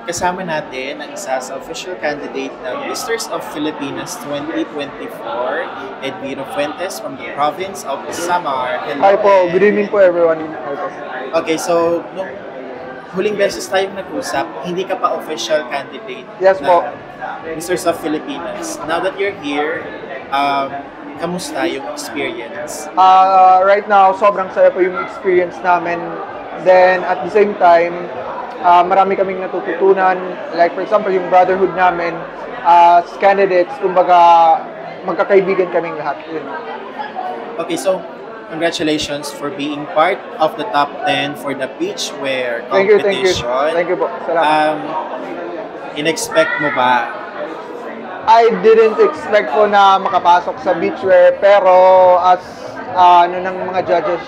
kasama natin ang isa sa official candidate ng Misters of Filipinas 2024, Edwino Fuentes from the province of Samar. Hello. Hi po, good evening po everyone. Hi po. Okay, so nung huling beses tayong nag-usap, hindi ka pa official candidate Yes po. Misters of Filipinas. Now that you're here, kamusta yung experience? Right now, sobrang saya po yung experience namin. Then at the same time, marami kaming natututunan. Like for example, yung brotherhood namin as candidates, kumbaga magkakaibigan kaming lahat. Yun. Okay, so congratulations for being part of the top 10 for the beachwear competition. Thank you po. Salamat. In-expect mo ba? I didn't expect po na makapasok sa beachwear, pero as ng mga judges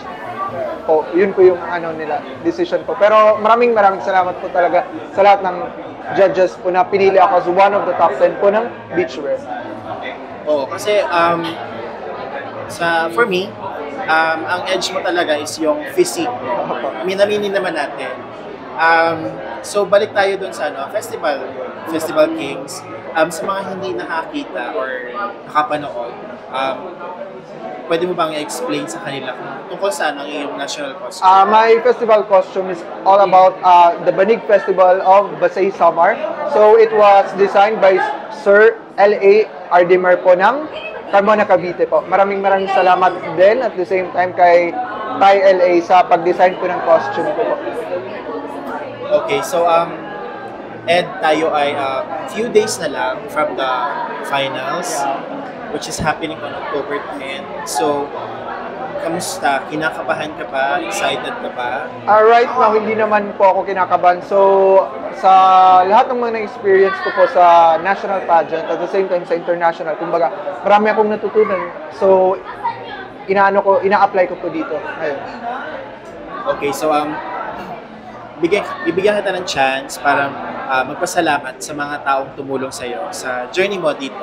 po, yun po yung nila, decision po. Pero maraming salamat po talaga sa lahat ng judges po na pinili ako as one of the top 10 po ng beachwear. Oo, kasi for me, ang edge mo talaga is yung physique. Minaminin naman natin. So balik tayo dun sa Festival Kings. Sa mga hindi nakakita or nakapanood, pwede mo bang i-explain sa kanila tungkol saan ang iyong national costume? My festival costume is all about the Banig Festival of Basay Samar. So it was designed by Sir L.A. Ardimer po ng Carmona, Cavite po. Maraming salamat din at the same time kay Thai L.A. sa pag-design po ng costume ko po. Okay, so Ed, tayo ay few days na lang from the finals, which is happening on October 10. So, kamusta? Kinakabahan ka ba? Excited ka ba? Right now, hindi naman po ako kinakabahan. So, sa lahat ng mga na-experience ko po sa national pageant, at the same time sa international, kumbaga, marami akong natutunan. So, ina-apply ko po dito. Ayun. Okay, so bibigyan kita ng chance para magpasalamat sa mga taong tumulong sa iyo sa journey mo dito.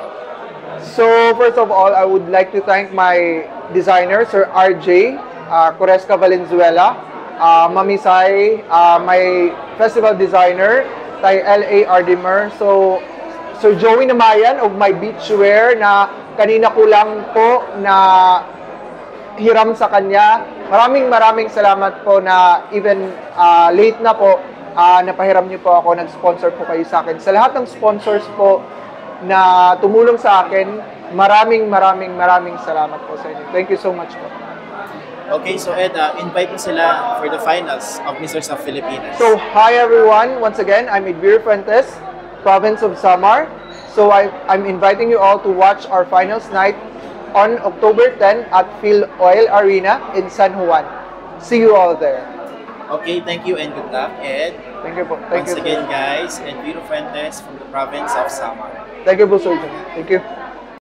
So, first of all, I would like to thank my designer, Sir RJ Coresca Valenzuela, Mami Sai, my festival designer, Thai L.A. Ardimer, so Sir Joey Namayan of my beachwear na kanina ko lang po na hiram sa kanya. Maraming salamat po na even late na po, napahiram niyo po ako, nag-sponsor po kayo sa akin. Sa lahat ng sponsors po na tumulong sa akin, maraming salamat po sa inyo. Thank you so much po. Okay, so Ed, invite mo sila for the finals of Misters of Filipinas. So, hi everyone. Once again, I'm Edwino Fuentes, province of Samar. So, I'm inviting you all to watch our finals night on October 10 at Phil Oil Arena in San Juan. See you all there. Okay, thank you and good luck, Ed. Thank you po. Thank Once you, again, sir. guys, Edwino Fuentes from the province of Samar. Thank you po, sir. Thank you.